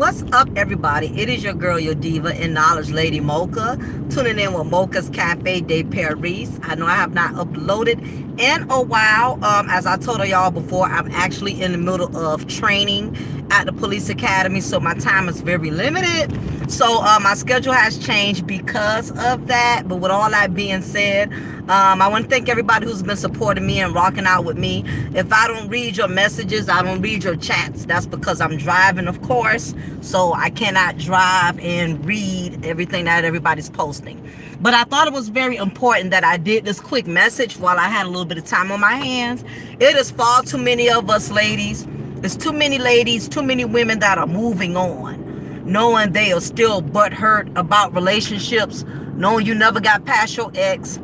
What's up, everybody? It is your girl, your diva in knowledge, Lady Mocha, tuning in with Mocha's Cafe de Paris. I know I have not uploaded in a while. As I told y'all before, I'm actually in the middle of training at the police academy, so my time is very limited. So my schedule has changed because of that. But with all that being said, I want to thank everybody who's been supporting me and rocking out with me. If I don't read your messages, I don't read your chats, that's because I'm driving, of course. So I cannot drive and read everything that everybody's posting. But I thought it was very important that I did this quick message while I had a little bit of time on my hands. It is far too many of us ladies. There's too many ladies, too many women that are moving on, knowing they are still butthurt about relationships, knowing you never got past your ex,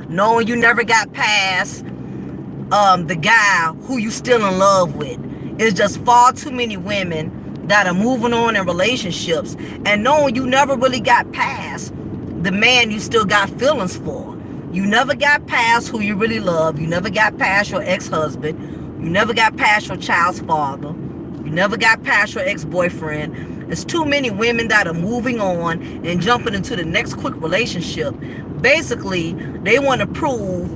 knowing you never got past the guy who you still in love with. It's just far too many women that are moving on in relationships and knowing you never really got past the man you still got feelings for. You never got past who you really love. You never got past your ex-husband. You never got past your child's father. You never got past your ex-boyfriend. There's too many women that are moving on and jumping into the next quick relationship. Basically, they want to prove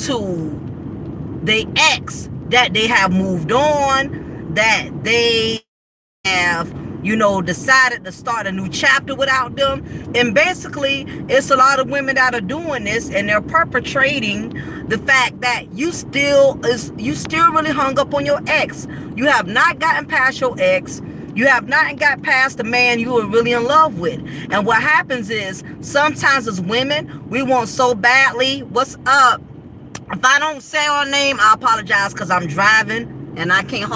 to their ex that they have moved on, that they have, decided to start a new chapter without them. And basically, it's a lot of women that are doing this, and they're perpetrating the fact that you still really hung up on your ex. You have not gotten past your ex. You have not got past the man you were really in love with. And what happens is, sometimes as women, we want so badly. What's up? If I don't say our name, I apologize because I'm driving and I can't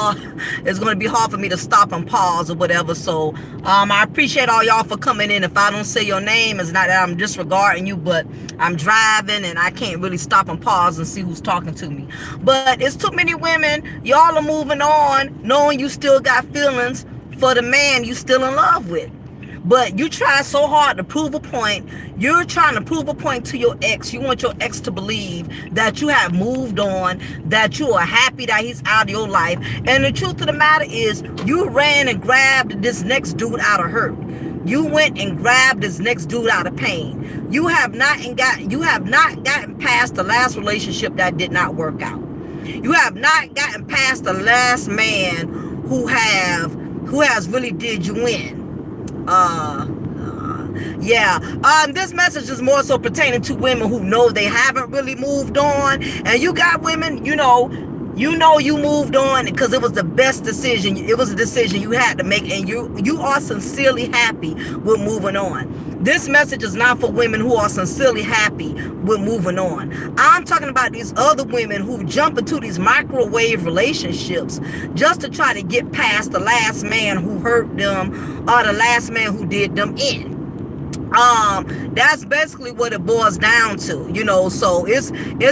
it's going to be hard for me to stop and pause or whatever. So I appreciate all y'all for coming in. If I don't say your name, it's not that I'm disregarding you, but I'm driving and I can't really stop and pause and see who's talking to me. But it's too many women. Y'all are moving on knowing you still got feelings for the man you still in love with. But you try so hard to prove a point. You're trying to prove a point to your ex. You want your ex to believe that you have moved on, that you are happy that he's out of your life. And the truth of the matter is, you ran and grabbed this next dude out of hurt. You went and grabbed this next dude out of pain. You have not gotten past the last relationship that did not work out. You have not gotten past the last man who has really did you in. This message is more so pertaining to women who know they haven't really moved on. And you got women, you moved on because it was the best decision. It was a decision you had to make, and you are sincerely happy with moving on. This message is not for women who are sincerely happy with moving on. I'm talking about these other women who jump into these microwave relationships just to try to get past the last man who hurt them or the last man who did them in. That's basically what it boils down to, so it's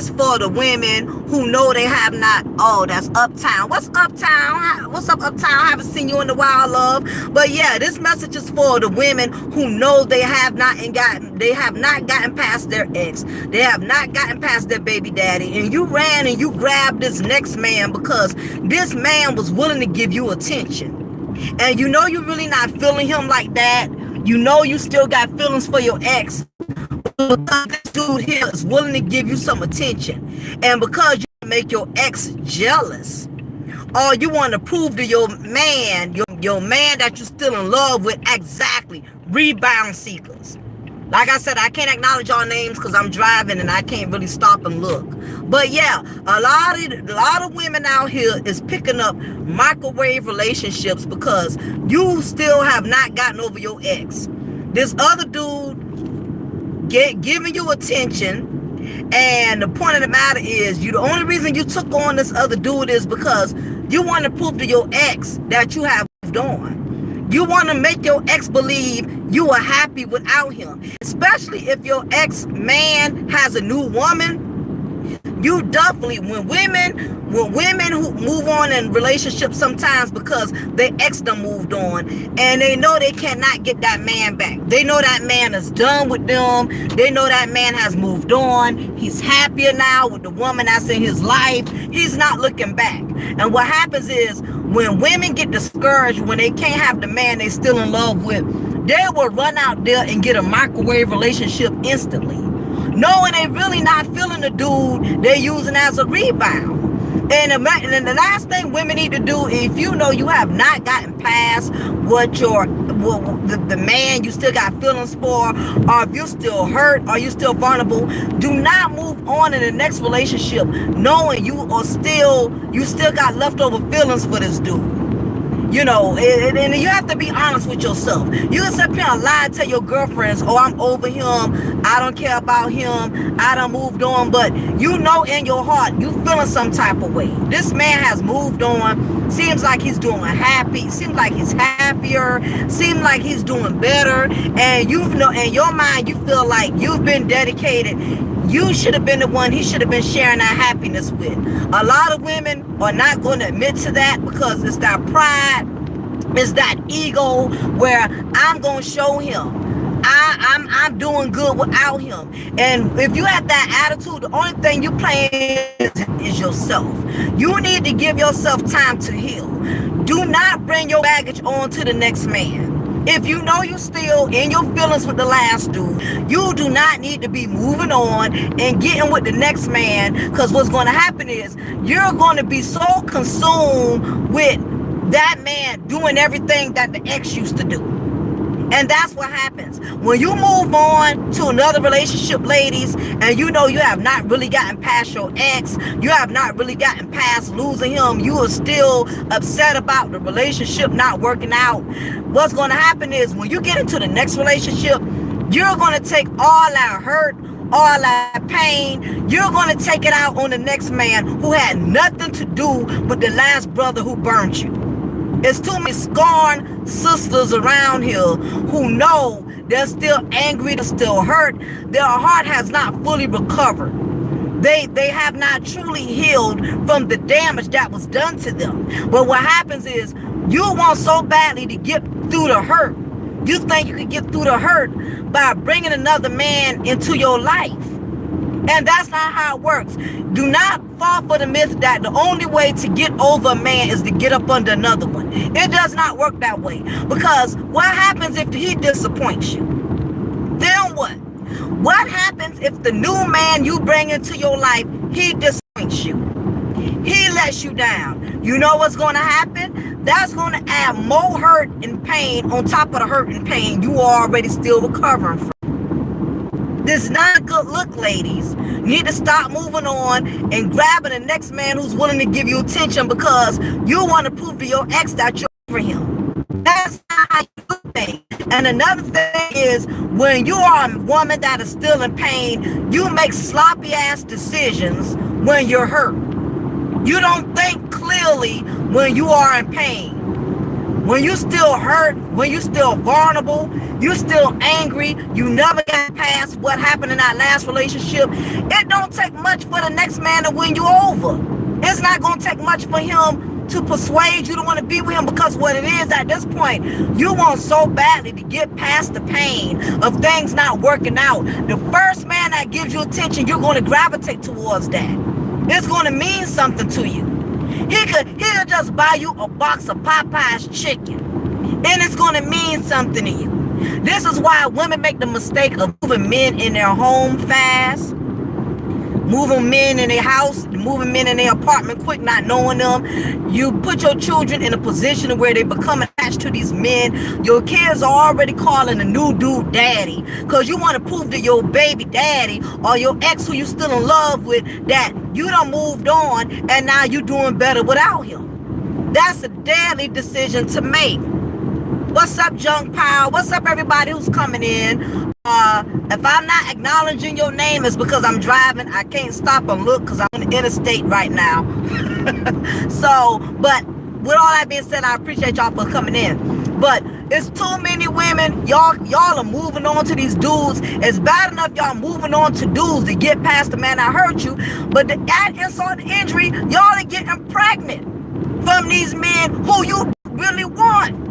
for the women who know they have not. Oh, that's Uptown. What's Uptown? What's up, Uptown? I haven't seen you in a while, love. But yeah, this message is for the women who know they have not gotten past their ex. They have not gotten past their baby daddy. And you ran and you grabbed this next man because this man was willing to give you attention. And you're really not feeling him like that. You still got feelings for your ex. This dude here is willing to give you some attention. And because you make your ex jealous, or you want to prove to your man that you're still in love with, exactly, rebound seekers. Like I said, I can't acknowledge all names because I'm driving and I can't really stop and look. But yeah, a lot of women out here is picking up microwave relationships because you still have not gotten over your ex. This other dude giving you attention, and the point of the matter is, the only reason you took on this other dude is because you want to prove to your ex that you have moved on. You want to make your ex believe you are happy without him. Especially if your ex-man has a new woman. You definitely, when women who move on in relationships sometimes because their ex done moved on and they know they cannot get that man back. They know that man is done with them. They know that man has moved on. He's happier now with the woman that's in his life. He's not looking back. And what happens is when women get discouraged, when they can't have the man they still in love with, they will run out there and get a microwave relationship instantly, knowing they really not feeling the dude they're using as a rebound. And the last thing women need to do, if you know you have not gotten past what the man you still got feelings for, or if you're still hurt, or you still vulnerable, do not move on in the next relationship knowing you still got leftover feelings for this dude. You know, and you have to be honest with yourself. You can sit here and lie and tell your girlfriends, oh, I'm over him, I don't care about him, I done moved on, but you know in your heart, you feeling some type of way. This man has moved on, seems like he's doing happy, seems like he's happier, seems like he's doing better, and you know in your mind, you feel like you've been dedicated. You should have been the one he should have been sharing that happiness with. A lot of women are not going to admit to that because it's that pride, it's that ego where I'm going to show him I'm doing good without him. And if you have that attitude, the only thing you playing is yourself. You need to give yourself time to heal. Do not bring your baggage on to the next man. If you know you're still in your feelings with the last dude, you do not need to be moving on and getting with the next man, because what's going to happen is you're going to be so consumed with that man doing everything that the ex used to do. And that's what happens. When you move on to another relationship, ladies, and you know you have not really gotten past your ex, you have not really gotten past losing him, you are still upset about the relationship not working out, what's going to happen is when you get into the next relationship, you're going to take all that hurt, all that pain, you're going to take it out on the next man who had nothing to do with the last brother who burned you. There's too many scorned sisters around here who know they're still angry, they're still hurt. Their heart has not fully recovered. They have not truly healed from the damage that was done to them. But what happens is you want so badly to get through the hurt. You think you can get through the hurt by bringing another man into your life. And that's not how it works. Do not fall for the myth that the only way to get over a man is to get up under another one. It does not work that way. Because what happens if he disappoints you? Then what? What happens if the new man you bring into your life, he disappoints you? He lets you down. You know what's going to happen? That's going to add more hurt and pain on top of the hurt and pain you are already still recovering from. This is not a good look, ladies. You need to stop moving on and grabbing the next man who's willing to give you attention because you want to prove to your ex that you're over him. That's not how you do things. And another thing is, when you are a woman that is still in pain, you make sloppy ass decisions when you're hurt. You don't think clearly when you are in pain. When you still hurt, when you still vulnerable, you still angry, you never got past what happened in that last relationship, it don't take much for the next man to win you over. It's not going to take much for him to persuade you to want to be with him, because what it is at this point, you want so badly to get past the pain of things not working out. The first man that gives you attention, you're going to gravitate towards that. It's going to mean something to you. He'll just buy you a box of Popeye's chicken, and it's going to mean something to you. This is why women make the mistake of moving men in their home fast, moving men in their house, moving men in their apartment quick, not knowing them. You put your children in a position where they become attached to these men. Your kids are already calling the new dude daddy because you want to prove to your baby daddy or your ex who you still in love with that you done moved on and now you doing better without him. That's a deadly decision to make. What's up, Junk Power? What's up, everybody who's coming in? If I'm not acknowledging your name, it's because I'm driving. I can't stop and look because I'm on the interstate right now. So, but with all that being said, I appreciate y'all for coming in. But It's too many women. Y'all are moving on to these dudes. It's bad enough y'all moving on to dudes to get past the man that hurt you. But to add insult to injury, y'all are getting pregnant from these men who you really want.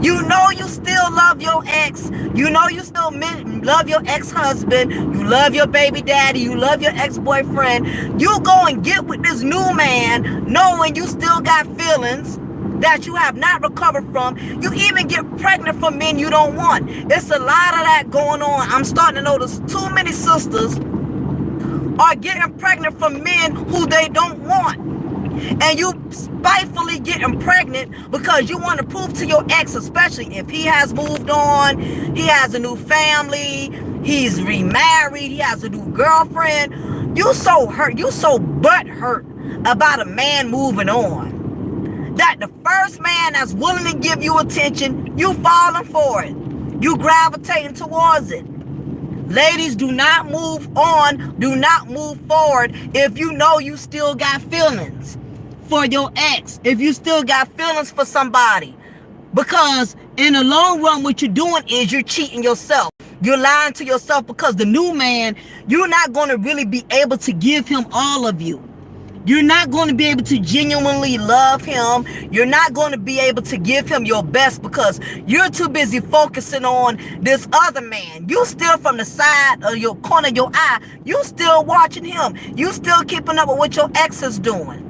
You know you still love your ex. You know you still love your ex-husband. You love your baby daddy. You love your ex-boyfriend. You go and get with this new man knowing you still got feelings that you have not recovered from. You even get pregnant from men you don't want. It's a lot of that going on. I'm starting to notice too many sisters are getting pregnant from men who they don't want. And you spitefully getting pregnant because you want to prove to your ex, especially if he has moved on, he has a new family, he's remarried, he has a new girlfriend. You so hurt, you so butthurt about a man moving on, that the first man that's willing to give you attention, you falling for it. You gravitating towards it. Ladies, do not move on, do not move forward if you know you still got feelings for your ex, if you still got feelings for somebody. Because in the long run, what you're doing is you're cheating yourself. You're lying to yourself, because the new man, you're not going to really be able to give him all of you. You're not going to be able to genuinely love him. You're not going to be able to give him your best because you're too busy focusing on this other man. You still from the side of your corner of your eye, you still watching him. You still keeping up with what your ex is doing.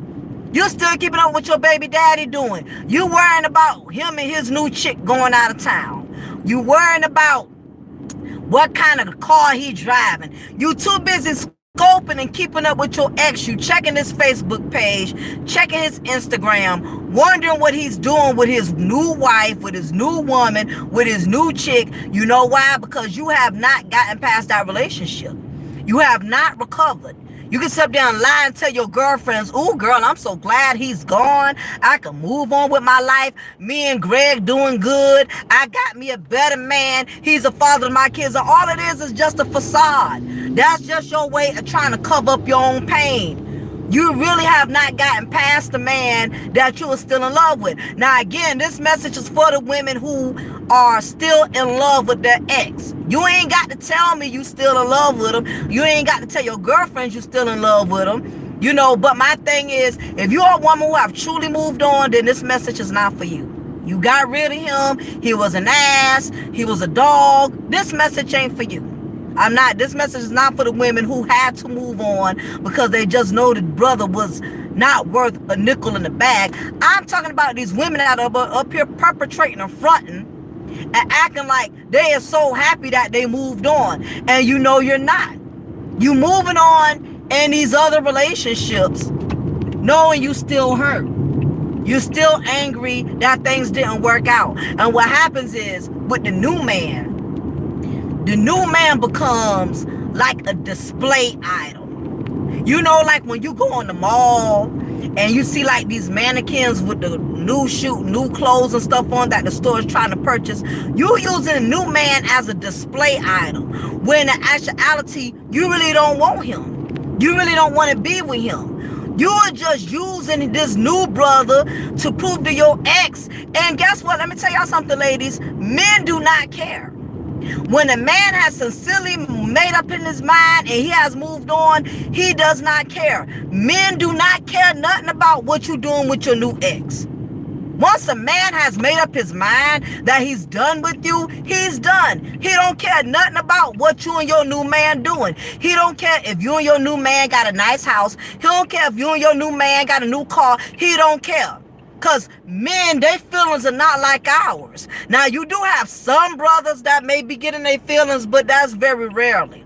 You still keeping up with what your baby daddy doing. You worrying about him and his new chick going out of town. You worrying about what kind of car he driving. You too busy scoping and keeping up with your ex. You checking his Facebook page, checking his Instagram, wondering what he's doing with his new wife, with his new woman, with his new chick. You know why? Because you have not gotten past that relationship. You have not recovered. You can sit down and lie and tell your girlfriends, "Ooh, girl, I'm so glad he's gone. I can move on with my life. Me and Greg doing good. I got me a better man. He's a father to my kids." And all it is just a facade. That's just your way of trying to cover up your own pain. You really have not gotten past the man that you were still in love with. Now, again, this message is for the women who are still in love with their ex. You ain't got to tell me you still in love with them. You ain't got to tell your girlfriends you still in love with them. You know, but my thing is, if you're a woman who have truly moved on, then this message is not for you. You got rid of him. He was an ass. He was a dog. This message ain't for you. This message is not for the women who had to move on because they just know the brother was not worth a nickel in the bag. I'm talking about these women that are up here perpetrating and fronting and acting like they are so happy that they moved on. And you know you're not. You moving on in these other relationships knowing you still hurt. You're still angry that things didn't work out. And what happens is, with the new man becomes like a display item. You know, like when you go on the mall and you see like these mannequins with the new clothes and stuff on that the store is trying to purchase. You using a new man as a display item, when in actuality, you really don't want him. You really don't want to be with him. You are just using this new brother to prove to your ex. And guess what? Let me tell y'all something, ladies. Men do not care. When a man has sincerely made up in his mind and he has moved on, he does not care. Men do not care nothing about what you're doing with your new ex. Once a man has made up his mind that he's done with you, he's done. He don't care nothing about what you and your new man doing. He don't care if you and your new man got a nice house. He don't care if you and your new man got a new car. He don't care. Because men, their feelings are not like ours. Now, you do have some brothers that may be getting their feelings, but that's very rarely.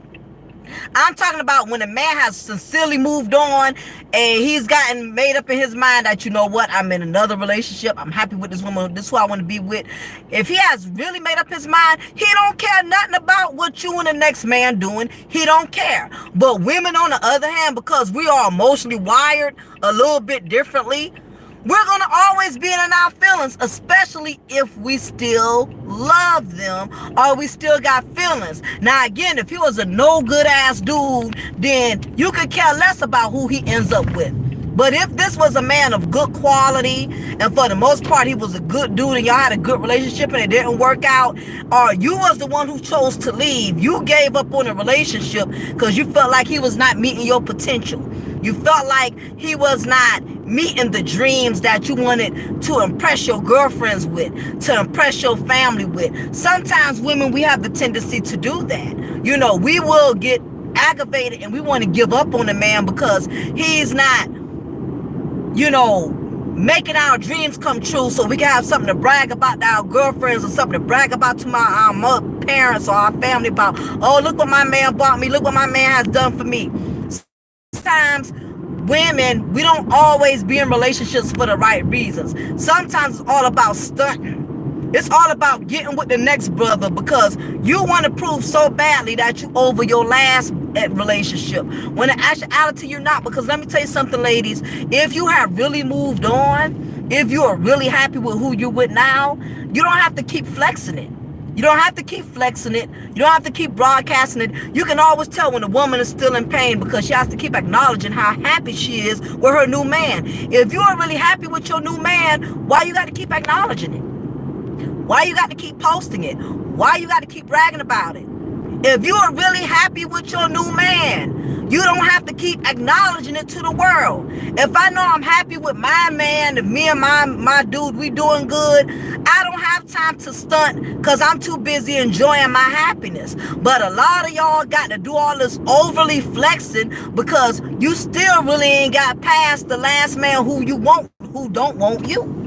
I'm talking about when a man has sincerely moved on and he's gotten made up in his mind that, you know what, I'm in another relationship. I'm happy with this woman. This is who I want to be with. If he has really made up his mind, he don't care nothing about what you and the next man doing. He don't care. But women, on the other hand, because we are emotionally wired a little bit differently, we're going to always be in our feelings, especially if we still love them or we still got feelings. Now, again, if he was a no good ass dude, then you could care less about who he ends up with. But if this was a man of good quality, and for the most part he was a good dude, and y'all had a good relationship and it didn't work out, or you was the one who chose to leave, you gave up on a relationship because you felt like he was not meeting your potential. You felt like he was not meeting the dreams that you wanted to impress your girlfriends with, to impress your family with. Sometimes women, we have the tendency to do that. You know, we will get aggravated and we want to give up on a man because he's not, you know, making our dreams come true, so we can have something to brag about to our girlfriends or something to brag about to our parents or our family about, oh, look what my man bought me, look what my man has done for me. Sometimes women, we don't always be in relationships for the right reasons. Sometimes it's all about stunting. It's all about getting with the next brother because you want to prove so badly that you over your last relationship, when in actuality you're not. Because let me tell you something, ladies, if you have really moved on, if you are really happy with who you're with now, you don't have to keep flexing it. You don't have to keep flexing it. You don't have to keep broadcasting it. You can always tell when a woman is still in pain because she has to keep acknowledging how happy she is with her new man. If you are really happy with your new man, why you got to keep acknowledging it? Why you got to keep posting it? Why you got to keep bragging about it? If you are really happy with your new man, you don't have to keep acknowledging it to the world. If I know I'm happy with my man, if me and my dude, we doing good, I don't have time to stunt because I'm too busy enjoying my happiness. But a lot of y'all got to do all this overly flexing because you still really ain't got past the last man who you want, who don't want you.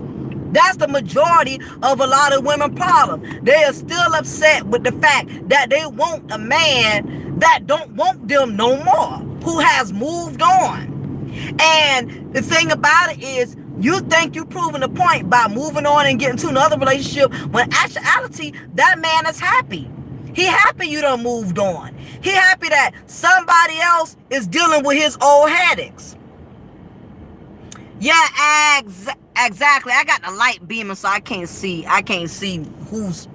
That's the majority of a lot of women problem. They are still upset with the fact that they want a man that don't want them no more, who has moved on. And the thing about it is, you think you're proving a point by moving on and getting to another relationship when actuality, that man is happy. He happy you done moved on. He happy that somebody else is dealing with his old headaches. Yeah, exactly. I got the light beaming, so I can't see who's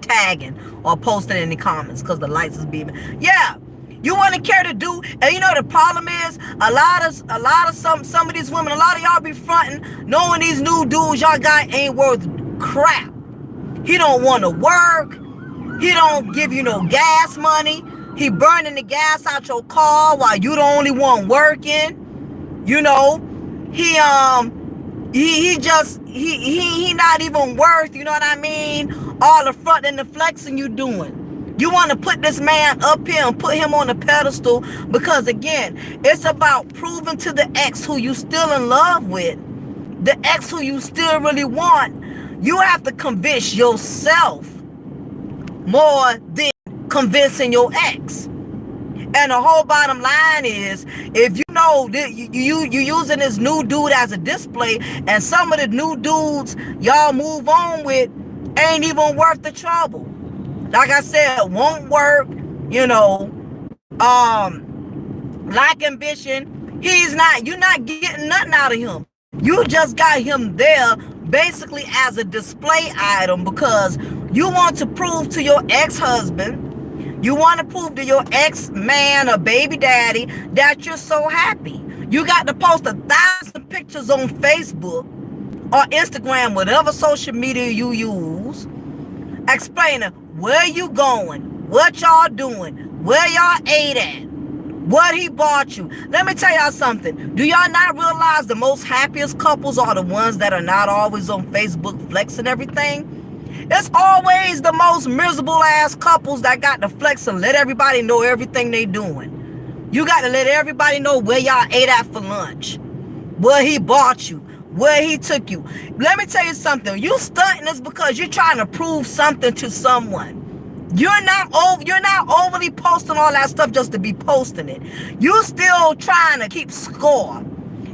tagging or posting in the comments because the lights is beaming. Yeah, you want to care to do, and you know the problem is a lot of some of these women, a lot of y'all be fronting, knowing these new dudes y'all got ain't worth crap. He don't want to work. He don't give you no gas money. He burning the gas out your car while you the only one working. You know, he not even worth, you know what I mean, all the front and the flexing you doing. You want to put this man up here and put him on a pedestal because, again, it's about proving to the ex who you still in love with, the ex who you still really want. You have to convince yourself more than convincing your ex. And the whole bottom line is, if you know that you using this new dude as a display, and some of the new dudes y'all move on with ain't even worth the trouble. Like I said, won't work, you know, lack ambition. You're not getting nothing out of him. You just got him there basically as a display item because you want to prove to your ex-husband, you want to prove to your ex-man or baby daddy that you're so happy. You got to post 1,000 pictures on Facebook or Instagram, whatever social media you use, explaining where you going, what y'all doing, where y'all ate at, what he bought you. Let me tell y'all something. Do y'all not realize the most happiest couples are the ones that are not always on Facebook flexing everything? It's always the most miserable ass couples that got to flex and let everybody know everything they doing. You got to let everybody know where y'all ate at for lunch, where he bought you, where he took you. Let me tell you something. You stunting this because you're trying to prove something to someone. You're not overly posting all that stuff just to be posting it. You still trying to keep score.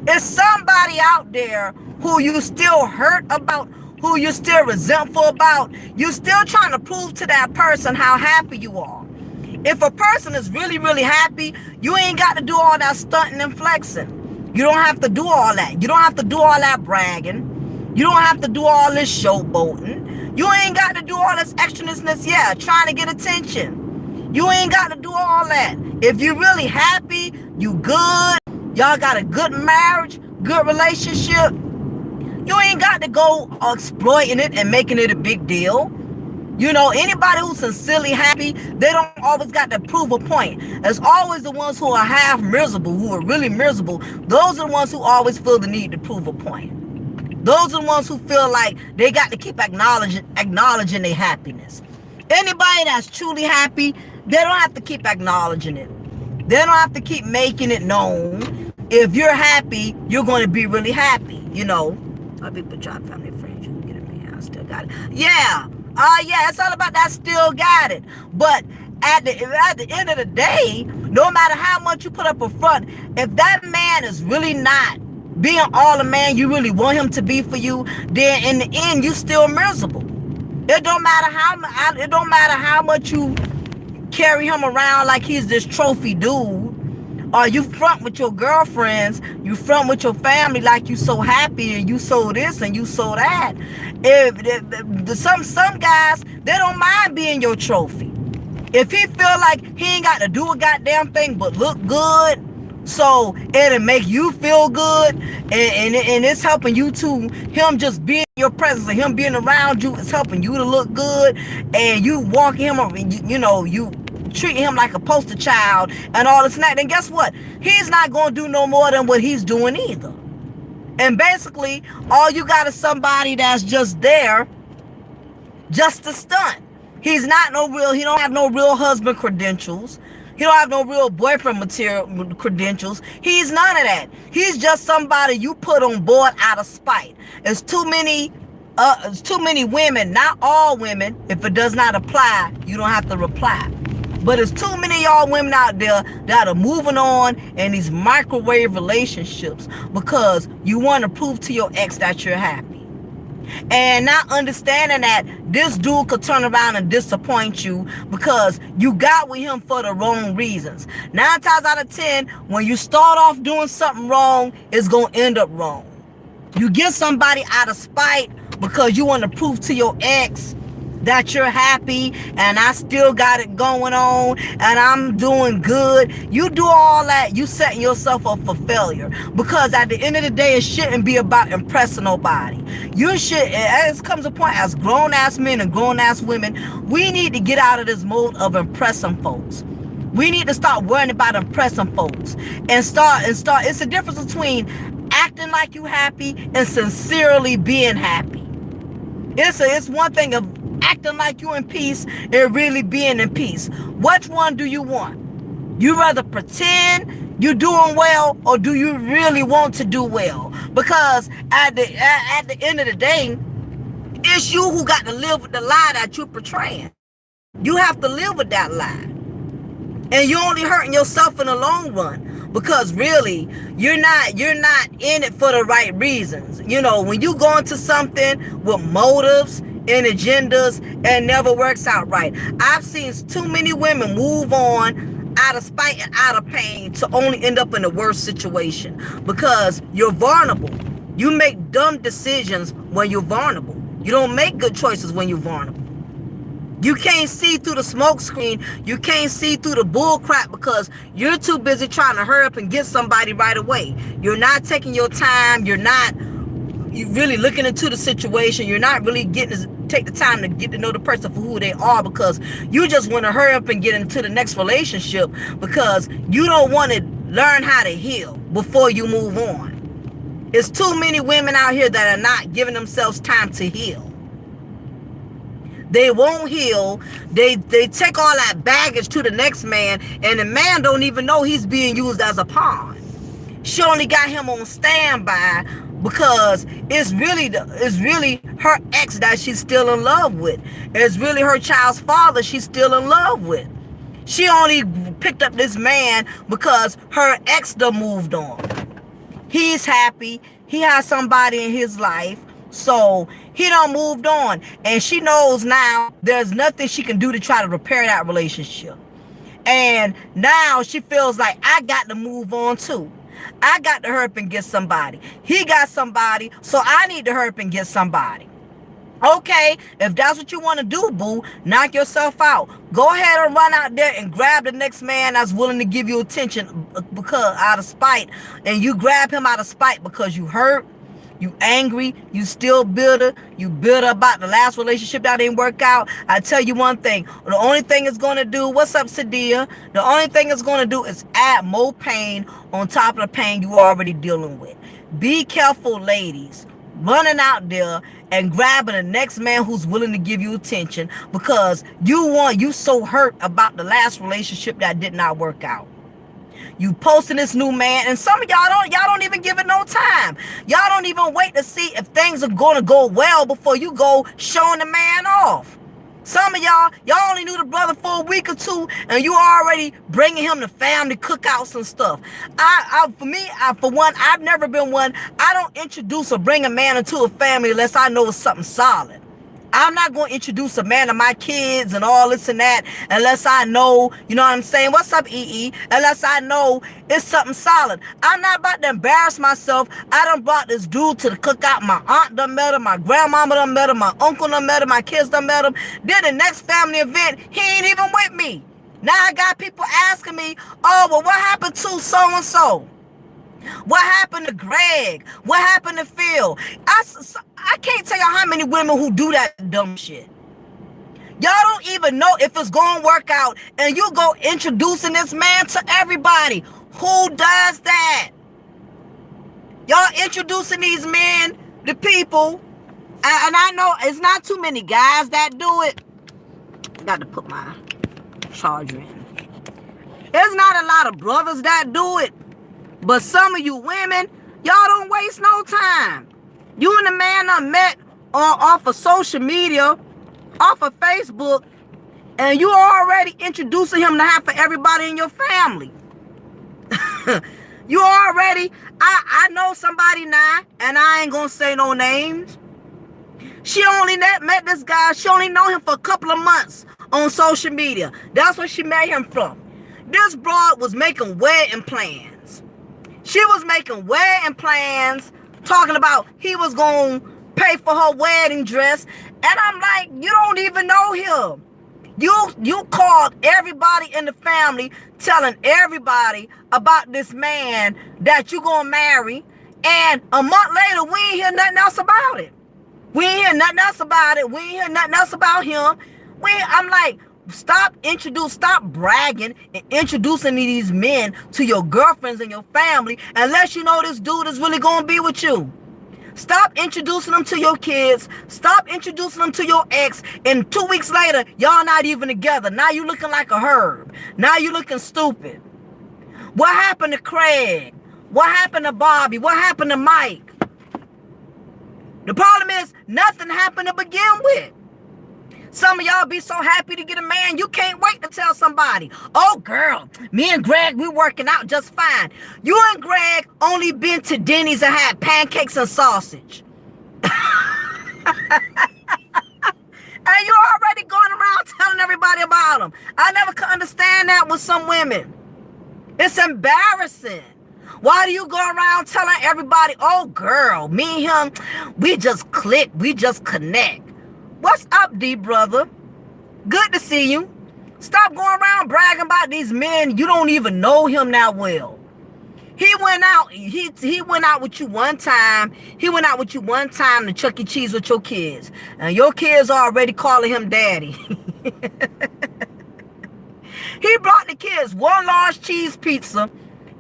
It's somebody out there who you still hurt about, who you're still resentful about. You're still trying to prove to that person how happy you are. If a person is really, really happy, you ain't got to do all that stunting and flexing. You don't have to do all that. You don't have to do all that bragging. You don't have to do all this showboating. You ain't got to do all this extraness, yeah, trying to get attention. You ain't got to do all that. If you're really happy, you good, y'all got a good marriage, good relationship, you ain't got to go exploiting it and making it a big deal. You know, anybody who's sincerely happy, they don't always got to prove a point. It's always the ones who are half miserable, who are really miserable. Those are the ones who always feel the need to prove a point. Those are the ones who feel like they got to keep acknowledging their happiness. Anybody that's truly happy, they don't have to keep acknowledging it. They don't have to keep making it known. If you're happy, you're going to be really happy, you know. People try family friends, you can get it, man. I still got it. Yeah. Yeah, it's all about that. Still got it. But at the end of the day, no matter how much you put up a front, if that man is really not being all the man you really want him to be for you, then in the end you still miserable. It don't matter how much you carry him around like he's this trophy dude, or you front with your girlfriends, you front with your family like you so happy and you so this and you so that. Some guys, they don't mind being your trophy. If he feel like he ain't got to do a goddamn thing but look good, so it'll make you feel good, and it's helping you too. Him just being in your presence and him being around you is helping you to look good, and you walking him over, you know, you treating him like a poster child and all this and that, then guess what? He's not going to do no more than what he's doing either. And basically, all you got is somebody that's just there just to stunt. He's not no real, he don't have no real husband credentials. He don't have no real boyfriend material credentials. He's none of that. He's just somebody you put on board out of spite. It's too many women, not all women. If it does not apply, you don't have to reply. But there's too many of y'all women out there that are moving on in these microwave relationships because you want to prove to your ex that you're happy. And not understanding that this dude could turn around and disappoint you because you got with him for the wrong reasons. 9 times out of 10, when you start off doing something wrong, it's going to end up wrong. You get somebody out of spite because you want to prove to your ex that you're happy and I still got it going on and I'm doing good. You do all that, you setting yourself up for failure, because at the end of the day, it shouldn't be about impressing nobody. You should, as comes a point as grown-ass men and grown-ass women, we need to get out of this mode of impressing folks. We need to start worrying about impressing folks and start. It's a difference between acting like you happy and sincerely being happy. It's one thing of acting like you in peace and really being in peace. Which one do you want? You rather pretend you're doing well, or do you really want to do well? Because at the end of the day, it's you who got to live with the lie that you're portraying. You have to live with that lie. And you're only hurting yourself in the long run, because really you're not in it for the right reasons. You know, when you go into something with motives and agendas and never works out right. I've seen too many women move on out of spite and out of pain to only end up in a worse situation, because you're vulnerable. You make dumb decisions when you're vulnerable. You don't make good choices when you're vulnerable. You can't see through the smoke screen. You can't see through the bull crap because you're too busy trying to hurry up and get somebody right away. You're not taking your time. You're really looking into the situation. You're not really take the time to get to know the person for who they are, because you just want to hurry up and get into the next relationship because you don't want to learn how to heal before you move on. It's too many women out here that are not giving themselves time to heal. They won't heal. They take all that baggage to the next man, and the man don't even know he's being used as a pawn. She only got him on standby because it's really her ex that she's still in love with. It's really her child's father she's still in love with. She only picked up this man because her ex done moved on. He's happy. He has somebody in his life. So he done moved on. And she knows now there's nothing she can do to try to repair that relationship. And now she feels like, I got to move on too. I got to hurry up and get somebody. He got somebody, so I need to hurry up and get somebody. Okay, if that's what you want to do, boo, knock yourself out. Go ahead and run out there and grab the next man that's willing to give you attention because out of spite. And you grab him out of spite because you hurt, you angry, you still bitter, you bitter about the last relationship that didn't work out. I tell you one thing, the only thing it's going to do, what's up, Sadia? The only thing it's going to do is add more pain on top of the pain you already dealing with. Be careful, ladies, running out there and grabbing the next man who's willing to give you attention because you so hurt about the last relationship that did not work out. You posting this new man, and some of y'all don't even give it no time. Y'all don't even wait to see if things are going to go well before you go showing the man off. Some of y'all only knew the brother for a week or two, and you already bringing him to family cookouts and stuff. For one, I've never been one. I don't introduce or bring a man into a family unless I know it's something solid. I'm not going to introduce a man to my kids and all this and that unless I know, you know what I'm saying? What's up, 𝐸𝐸? Unless I know it's something solid. I'm not about to embarrass myself. I done brought this dude to the cookout. My aunt done met him. My grandmama done met him. My uncle done met him. My kids done met him. Then the next family event, he ain't even with me. Now I got people asking me, oh, well, what happened to so-and-so? What happened to Greg? What happened to Phil? I can't tell you how many women who do that dumb shit. Y'all don't even know if it's going to work out, and you go introducing this man to everybody. Who does that? Y'all introducing these men to people, and I know it's not too many guys that do it. Got to put my charger in. There's not a lot of brothers that do it. But some of you women, y'all don't waste no time. You and the man done met off of social media, off of Facebook, and you already introducing him to half of everybody in your family. You already, I know somebody now, and I ain't gonna say no names. She only met this guy, she only know him for a couple of months on social media. That's where she met him from. This broad was making wedding plans. She was making wedding plans, talking about he was going to pay for her wedding dress. And I'm like, you don't even know him. You called everybody in the family, telling everybody about this man that you going to marry. And a month later, we ain't hear nothing else about it. We ain't hear nothing else about it. We ain't hear nothing else about him. I'm like, stop bragging and introducing these men to your girlfriends and your family unless you know this dude is really going to be with you. Stop introducing them to your kids. Stop introducing them to your ex. And 2 weeks later, y'all not even together. Now you looking like a herb. Now you looking stupid. What happened to Craig? What happened to Bobby? What happened to Mike? The problem is nothing happened to begin with. Some of y'all be so happy to get a man, you can't wait to tell somebody, oh, girl, me and Greg, we working out just fine. You and Greg only been to Denny's and had pancakes and sausage. And you already going around telling everybody about him. I never could understand that with some women. It's embarrassing. Why do you go around telling everybody, oh, girl, me and him, we just click, we just connect. What's up, D brother? Good to see you. Stop going around bragging about these men. You don't even know him that well. He went out. He went out with you one time. He went out with you one time to Chuck E. Cheese with your kids, and your kids are already calling him daddy. He brought the kids one large cheese pizza,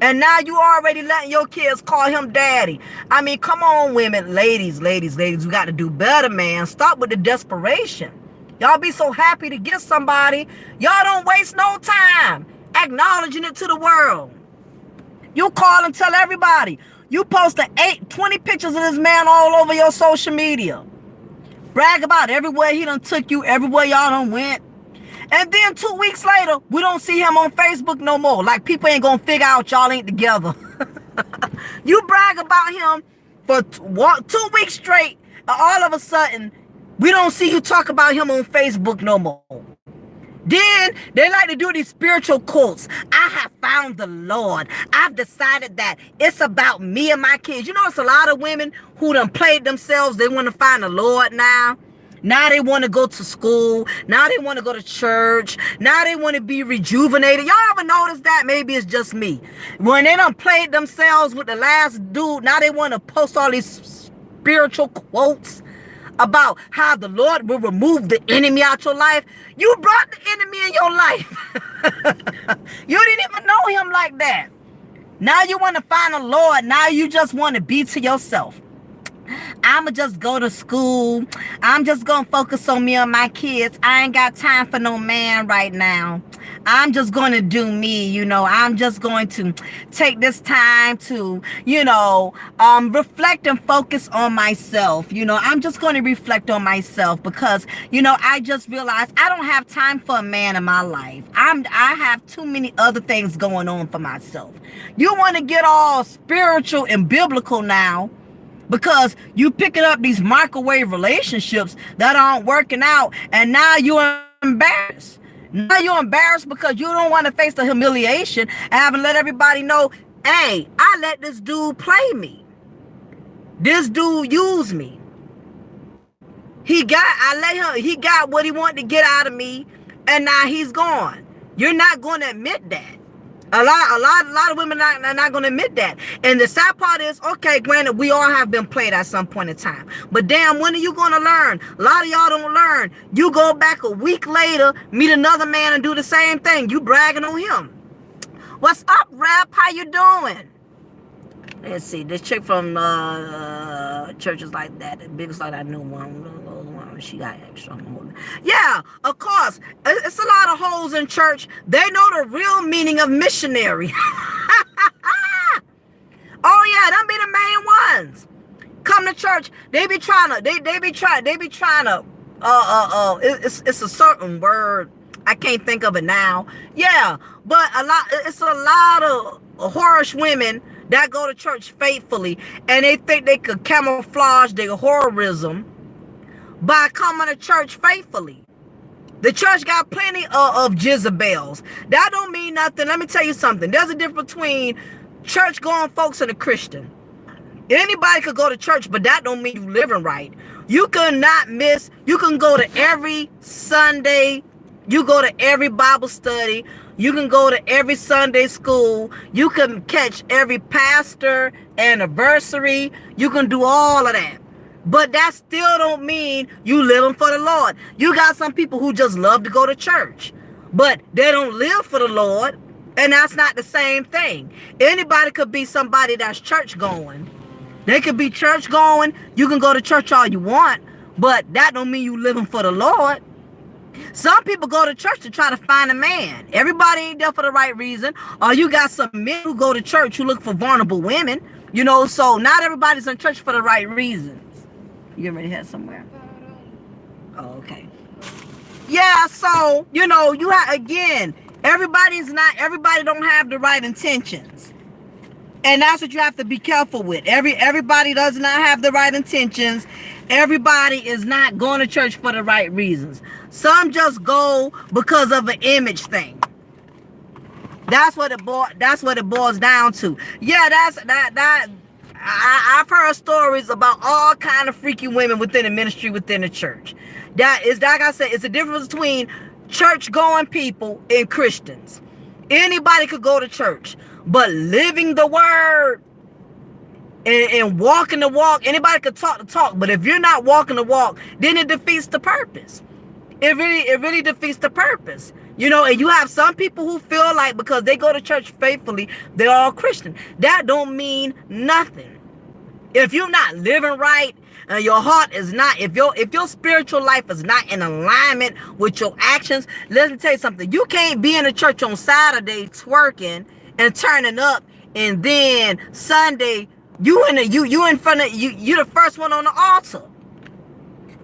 and now you already letting your kids call him daddy. I mean, come on, women, ladies, we got to do better, man. Stop with the desperation. Y'all be so happy to get somebody. Y'all don't waste no time acknowledging it to the world. You call and tell everybody. You post 20 pictures of this man all over your social media. Brag about everywhere he done took you, everywhere y'all done went. And then 2 weeks later, we don't see him on Facebook no more. Like people ain't gonna figure out y'all ain't together. You brag about him for 2 weeks straight, and all of a sudden, we don't see you talk about him on Facebook no more. Then they like to do these spiritual cults. I have found the Lord. I've decided that it's about me and my kids. You know, it's a lot of women who done played themselves. They want to find the Lord now. Now they want to go to school. Now they want to go to church. Now they want to be rejuvenated. Y'all ever notice that? Maybe it's just me. When they done played themselves with the last dude, now they want to post all these spiritual quotes about how the Lord will remove the enemy out your life. You brought the enemy in your life. You didn't even know him like that. Now you want to find the Lord. Now you just want to be to yourself. I'ma just go to school. I'm just gonna focus on me and my kids. I ain't got time for no man right now. I'm just gonna do me, you know. I'm just going to take this time to, you know, reflect and focus on myself. You know, I'm just going to reflect on myself because, you know, I just realized I don't have time for a man in my life. I have too many other things going on for myself. You want to get all spiritual and biblical now, because you picking up these microwave relationships that aren't working out, and now you're embarrassed. Now you're embarrassed because you don't want to face the humiliation and haven't let everybody know, hey, I let this dude play me. This dude used me. He got what he wanted to get out of me, and now he's gone. You're not going to admit that. A lot of women are not going to admit that. And the sad part is, okay, granted, we all have been played at some point in time. But damn, when are you going to learn? A lot of y'all don't learn. You go back a week later, meet another man and do the same thing. You bragging on him. What's up, Rap? How you doing? Let's see. This chick from churches like that, the biggest like I knew one. She got extra. Yeah, of course. It's a lot of hoes in church. They know the real meaning of missionary. Oh yeah, them be the main ones. Come to church. They be trying to. It's a certain word. I can't think of it now. Yeah, but it's a lot of whorish women that go to church faithfully, and they think they could camouflage their whorism by coming to church faithfully. The church got plenty of Jezebels. That don't mean nothing. Let me tell you something. There's a difference between church-going folks and a Christian. Anybody could go to church, but that don't mean you living right. You cannot miss. You can go to every Sunday. You go to every Bible study. You can go to every Sunday school. You can catch every pastor anniversary. You can do all of that. But that still don't mean you living for the Lord. You got some people who just love to go to church, but they don't live for the Lord, and that's not the same thing. Anybody could be somebody that's church going. They could be church going. You can go to church all you want, but that don't mean you living for the Lord. Some people go to church to try to find a man. Everybody ain't there for the right reason. Or you got some men who go to church who look for vulnerable women. You know, so not everybody's in church for the right reasons. You getting ready to head somewhere? Oh, okay. Yeah, so, you know, you have, again, everybody don't have the right intentions. And that's what you have to be careful with. Everybody does not have the right intentions. Everybody is not going to church for the right reasons. Some just go because of an image thing. That's what it boils down to. Yeah, I've heard stories about all kind of freaky women within the ministry, within the church. That is, like I said, it's a difference between church-going people and Christians. Anybody could go to church, but living the word and walking the walk, anybody could talk the talk, but if you're not walking the walk, then it defeats the purpose. It really defeats the purpose. You know, and you have some people who feel like because they go to church faithfully, they're all Christian. That don't mean nothing. If you're not living right and your heart is not, if your spiritual life is not in alignment with your actions, let me tell you something. You can't be in a church on Saturday twerking and turning up, and then Sunday you in front of you the first one on the altar.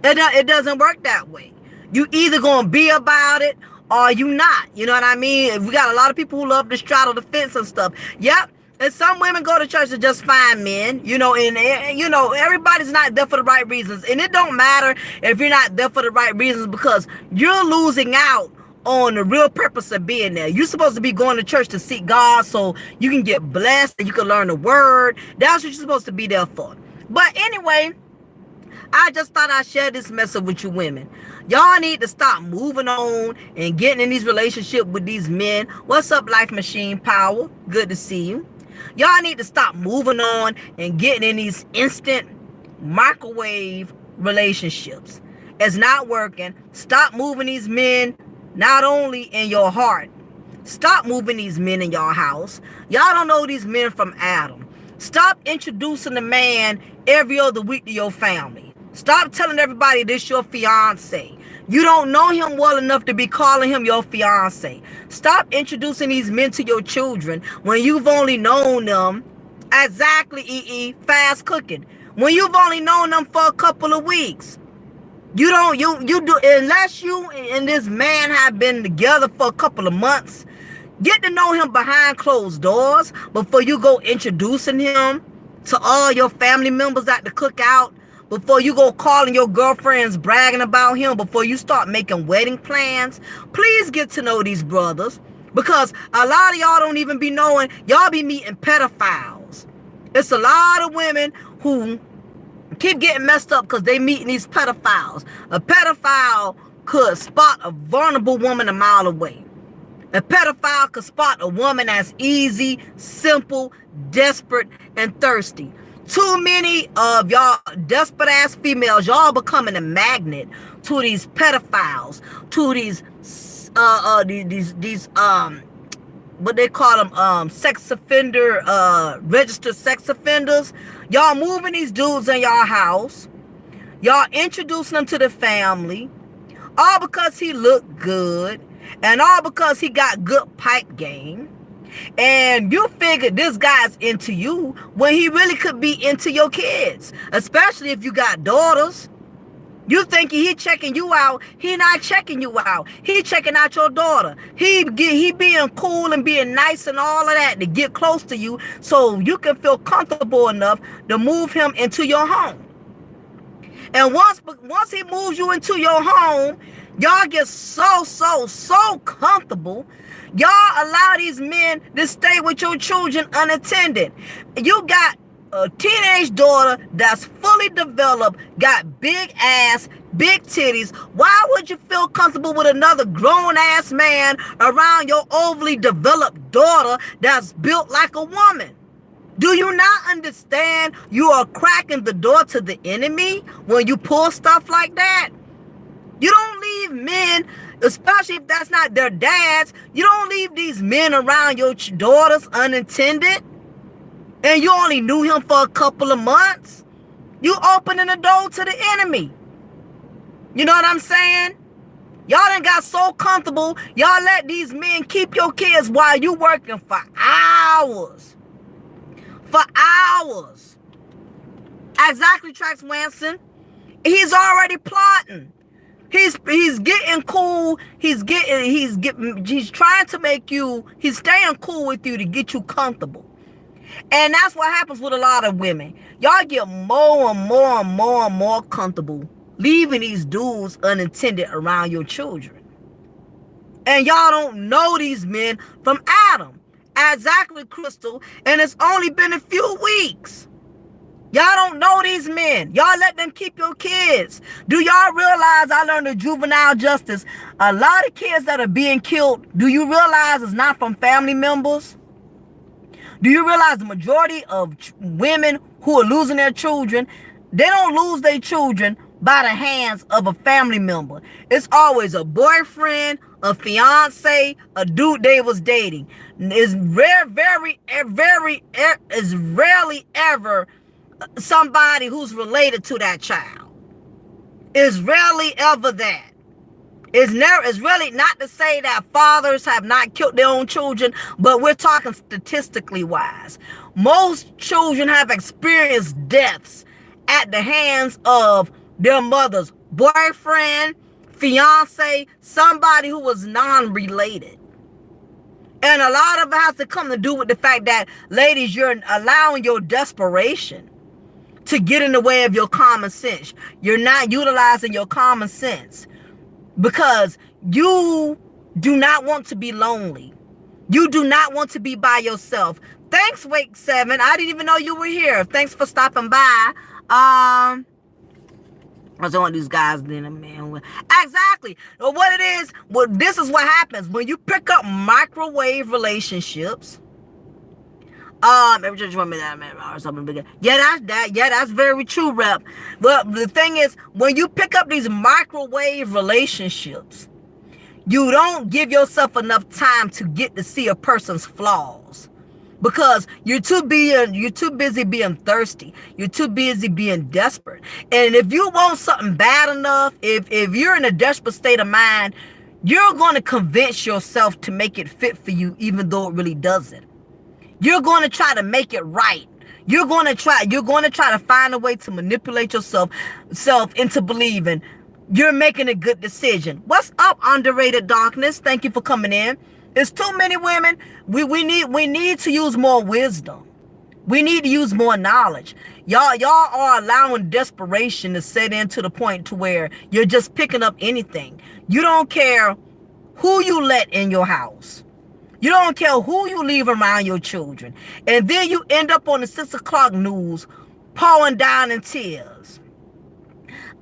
It doesn't work that way. You either gonna be about it or you not. You know what I mean? We got a lot of people who love to straddle the fence and stuff. Yep. And some women go to church to just find men, you know, and you know, everybody's not there for the right reasons. And it don't matter if you're not there for the right reasons, because you're losing out on the real purpose of being there. You're supposed to be going to church to seek God so you can get blessed and you can learn the word. That's what you're supposed to be there for. But anyway, I just thought I'd share this message with you women. Y'all need to stop moving on and getting in these relationships with these men. What's up, Life Machine Power? Good to see you. Y'all need to stop moving on and getting in these instant microwave relationships. It's not working. Stop moving these men not only in your heart. Stop moving these men in your house. Y'all don't know these men from Adam. Stop introducing the man every other week to your family. Stop telling everybody this your fiance. You don't know him well enough to be calling him your fiance. Stop introducing these men to your children when you've only known them, exactly, fast cooking, when you've only known them for a couple of weeks. You do, unless you and this man have been together for a couple of months, get to know him behind closed doors before you go introducing him to all your family members at the cookout, before you go calling your girlfriends bragging about him, before you start making wedding plans. Please get to know these brothers, because a lot of y'all don't even be knowing, y'all be meeting pedophiles. It's a lot of women who keep getting messed up because they meeting these pedophiles. A pedophile could spot a vulnerable woman a mile away. A pedophile could spot a woman that's easy, simple, desperate, and thirsty. Too many of y'all desperate ass females, y'all becoming a magnet to these pedophiles, to these what they call them, sex offender, registered sex offenders. Y'all moving these dudes in y'all house. Y'all introducing them to the family, all because he looked good, and all because he got good pipe game. And you figured this guy's into you when he really could be into your kids, especially if you got daughters. You thinking he checking you out. He not checking you out. He checking out your daughter. He being cool and being nice and all of that to get close to you so you can feel comfortable enough to move him into your home. And once he moves you into your home, y'all get so comfortable. Y'all allow these men to stay with your children unattended. You got a teenage daughter that's fully developed, got big ass, big titties. Why would you feel comfortable with another grown ass man around your overly developed daughter that's built like a woman? Do you not understand you are cracking the door to the enemy when you pull stuff like that? You don't leave men, especially if that's not their dads, you don't leave these men around your daughters unattended. And you only knew him for a couple of months. You opening the door to the enemy. You know what I'm saying? Y'all done got so comfortable. Y'all let these men keep your kids while you working for hours. For hours. Exactly, Trax Winston. He's already plotting. He's getting cool. He's trying to make you, he's staying cool with you to get you comfortable. And that's what happens with a lot of women. Y'all get more and more comfortable leaving these dudes unattended around your children. And y'all don't know these men from Adam. Exactly, Crystal. And it's only been a few weeks. Y'all don't know these men. Y'all let them keep your kids. Do y'all realize, I learned in juvenile justice, a lot of kids that are being killed, do you realize it's not from family members? Do you realize the majority of women who are losing their children, they don't lose their children by the hands of a family member. It's always a boyfriend, a fiance, a dude they was dating. It's rarely ever somebody who's related to that child. It's rarely ever that. It's really not to say that fathers have not killed their own children, but we're talking statistically wise. Most children have experienced deaths at the hands of their mother's boyfriend, fiance, somebody who was non-related. And a lot of it has to come to do with the fact that, ladies, you're allowing your desperation to get in the way of your common sense. You're not utilizing your common sense because you do not want to be lonely. You do not want to be by yourself. Thanks, Wake 7. I didn't even know you were here. Thanks for stopping by. I don't want these guys then, man. Exactly. What it is, this is what happens when you pick up microwave relationships. Every want me that man or something bigger. Yeah, that's very true, rep. But the thing is, when you pick up these microwave relationships, you don't give yourself enough time to get to see a person's flaws. Because you're too busy being thirsty. You're too busy being desperate. And if you want something bad enough, if you're in a desperate state of mind, you're going to convince yourself to make it fit for you, even though it really doesn't. You're going to try to make it right. You're going to try to find a way to manipulate yourself into believing you're making a good decision. What's up, underrated darkness? Thank you for coming in. There's too many women. We need to use more wisdom. We need to use more knowledge. Y'all are allowing desperation to set in to the point to where you're just picking up anything. You don't care who you let in your house. You don't care who you leave around your children. And then you end up on the 6 o'clock news pouring down in tears.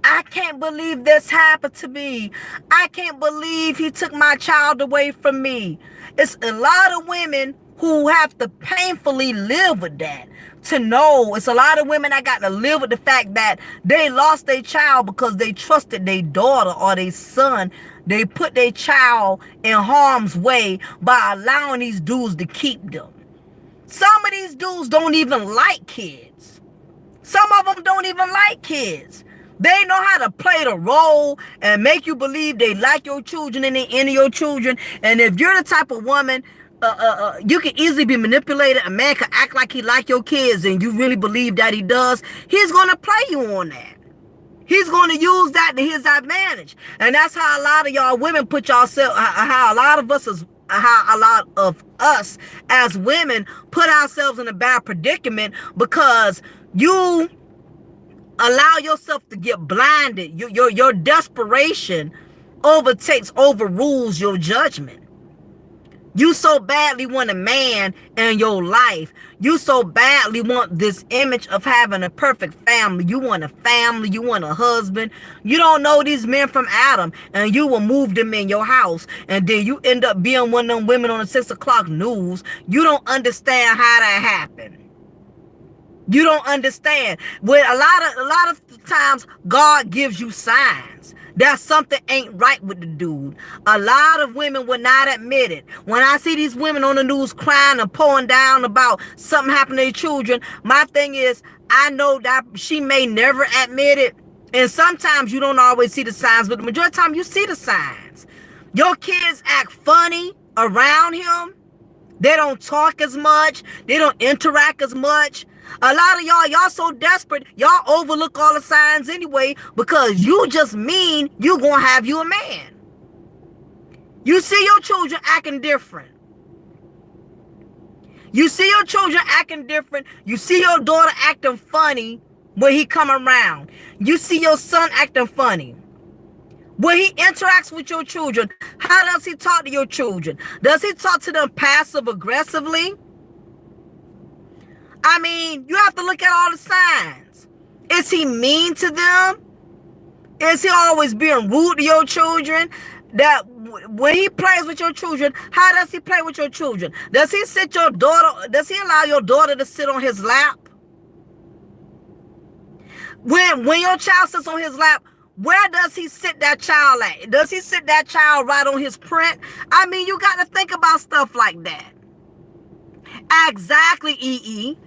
I can't believe this happened to me. I can't believe he took my child away from me. It's a lot of women who have to painfully live with that. To know, it's a lot of women that got to live with the fact that they lost their child because they trusted their daughter or their son. They put their child in harm's way by allowing these dudes to keep them. Some of these dudes don't even like kids. Some of them don't even like kids. They know how to play the role and make you believe they like your children and they into your children. And if you're the type of woman, you can easily be manipulated. A man can act like he like your kids and you really believe that he does. He's going to play you on that. He's going to use that to his advantage. And that's how a lot of y'all women put yourself, how a lot of us as women put ourselves in a bad predicament, because you allow yourself to get blinded. Your desperation overrules your judgment. You so badly want a man in your life. You so badly want this image of having a perfect family. You want a family. You want a husband. You don't know these men from Adam, and you will move them in your house. And then you end up being one of them women on the 6 o'clock news. You don't understand how that happened. You don't understand. When a lot of times God gives you signs that something ain't right with the dude. A lot of women will not admit it. When I see these women on the news crying and pouring down about something happened to their children, my thing is, I know that she may never admit it. And sometimes you don't always see the signs, but the majority of the time you see the signs. Your kids act funny around him. They don't talk as much. They don't interact as much. A lot of y'all so desperate, y'all overlook all the signs anyway, because you just mean you gonna have you a man. You see your children acting different. You see your children acting different. You see your daughter acting funny when he come around. You see your son acting funny. When he interacts with your children, how does he talk to your children? Does he talk to them passive aggressively? I mean, you have to look at all the signs. Is he mean to them? Is he always being rude to your children? That when he plays with your children, how does he play with your children? Does he allow your daughter to sit on his lap? When your child sits on his lap, where does he sit that child at? Does he sit that child right on his print? I mean, you got to think about stuff like that. Exactly, EE.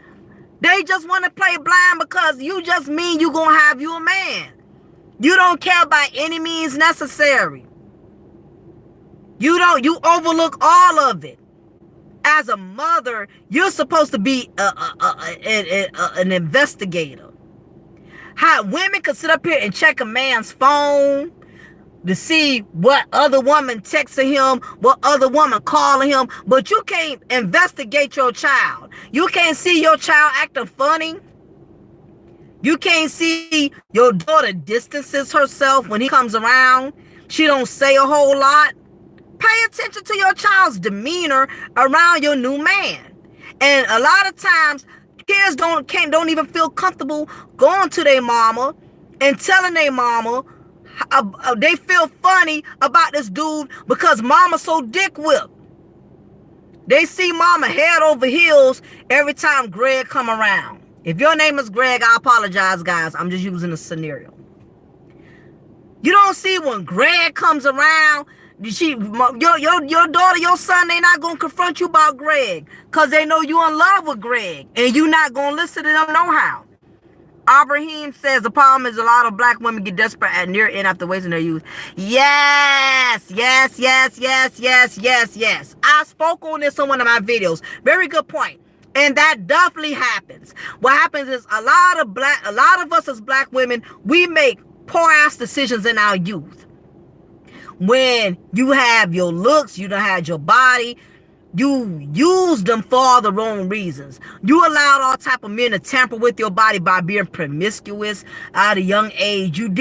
They just want to play blind because you just mean you gonna have you a man. You don't care by any means necessary. You overlook all of it. As a mother, you're supposed to be an investigator. How women can sit up here and check a man's phone to see what other woman texting him, what other woman calling him, but you can't investigate your child. You can't see your child acting funny. You can't see your daughter distances herself when he comes around. She don't say a whole lot. Pay attention to your child's demeanor around your new man. And a lot of times, kids don't even feel comfortable going to their mama and telling their mama they feel funny about this dude because mama so dick whipped. They see mama head over heels every time Greg come around. If your name is Greg, I apologize, guys. I'm just using a scenario. You don't see when Greg comes around, your daughter, your son, they not going to confront you about Greg because they know you in love with Greg and you not going to listen to them no how. Abraham says the problem is a lot of black women get desperate at near end after wasting their youth. Yes. I spoke on this on one of my videos. Very good point. And that definitely happens. What happens is a lot of us as black women, we make poor ass decisions in our youth. When you have your looks, you don't have your body, you use them for all the wrong reasons. You allowed all type of men to tamper with your body by being promiscuous at a young age. You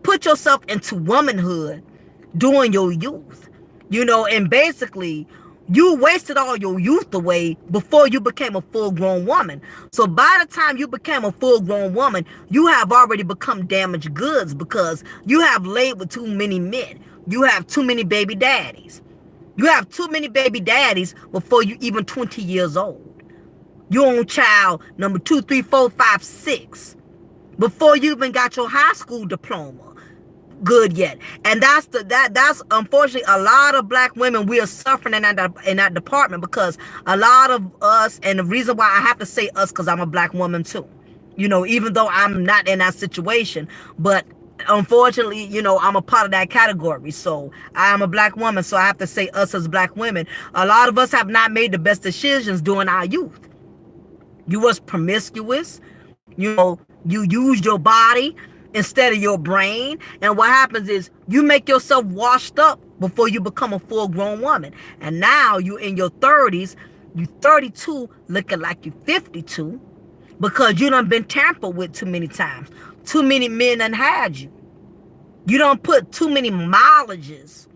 put yourself into womanhood during your youth, and basically you wasted all your youth away before you became a full-grown woman. So by the time you became a full-grown woman, you have already become damaged goods because you have laid with too many men. You have too many baby daddies. You have too many baby daddies before you even 20 years old. You on child number 2, 3, 4, 5, 6 before you even got your high school diploma good yet. And that's unfortunately a lot of black women, we are suffering in that department because a lot of us, and the reason why I have to say us because I'm a black woman too, even though I'm not in that situation, but unfortunately, I'm a part of that category. So I am a black woman, so I have to say us as black women. A lot of us have not made the best decisions during our youth. You was promiscuous, you used your body instead of your brain, and what happens is you make yourself washed up before you become a full-grown woman. And now you in your 30s, you 32 looking like you 52 because you done been tampered with too many times. Too many men done had you. You done put too many mileages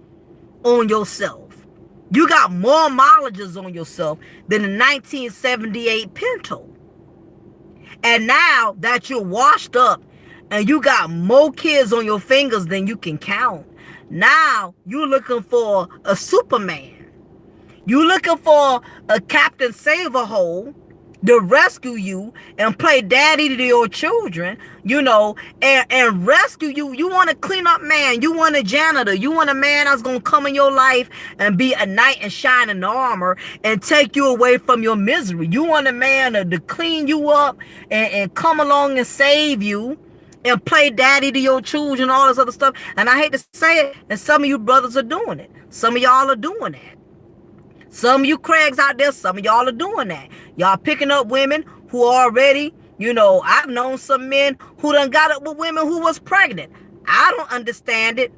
on yourself. You got more mileages on yourself than the 1978 Pinto. And now that you're washed up and you got more kids on your fingers than you can count, now you're looking for a Superman. You're looking for a Captain Save-A-Hole to rescue you and play daddy to your children, and rescue you. You want a clean-up man. You want a janitor. You want a man that's going to come in your life and be a knight in shining armor and take you away from your misery. You want a man to clean you up and come along and save you and play daddy to your children, all this other stuff. And I hate to say it, and some of you brothers are doing it. Some of y'all are doing that. Some of you Craigs out there, some of y'all are doing that. Y'all picking up women who already, I've known some men who done got up with women who was pregnant. I don't understand it.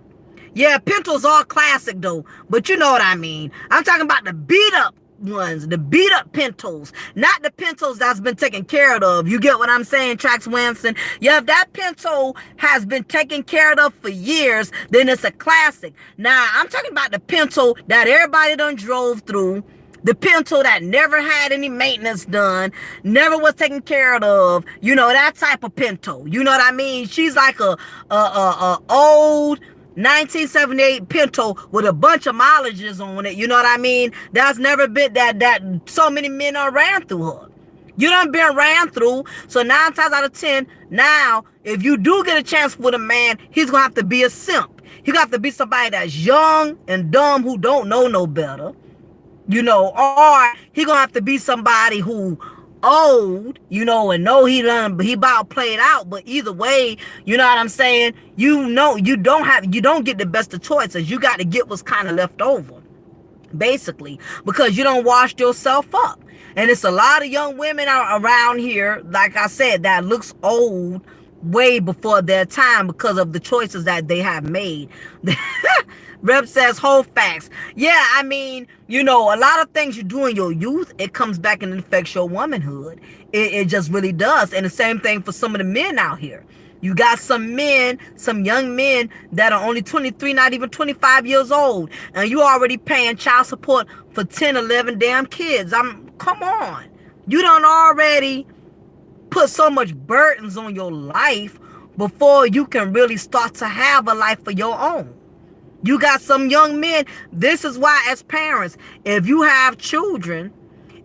Yeah, Pintos are classic though, but you know what I mean. I'm talking about the beat up ones, the beat up Pintos, not the Pintos that's been taken care of. You get what I'm saying, Trax Winston? Yeah, if that Pinto has been taken care of for years, then it's a classic. Now, I'm talking about the Pinto that everybody done drove through, the Pinto that never had any maintenance done, never was taken care of, that type of Pinto. You know what I mean? She's like a old 1978 Pinto with a bunch of mileages on it. You know what I mean? That's never been that so many men are ran through her. You done been ran through. So 9 times out of 10, now, if you do get a chance with a man, he's going to have to be a simp. He's going to have to be somebody that's young and dumb who don't know no better. Or he going to have to be somebody who old, and know he about played out. But either way, you know what I'm saying? You don't get the best of choices. You got to get what's kind of left over, basically, because you don't washed yourself up. And it's a lot of young women around here, like I said, that looks old way before their time because of the choices that they have made. Rep says whole facts. Yeah, I mean, a lot of things you do in your youth, it comes back and affects your womanhood. It just really does. And the same thing for some of the men out here. You got some men, some young men that are only 23, not even 25 years old. And you already paying child support for 10, 11 damn kids. Come on. You done already put so much burdens on your life before you can really start to have a life of your own. You got some young men. This is why, as parents, if you have children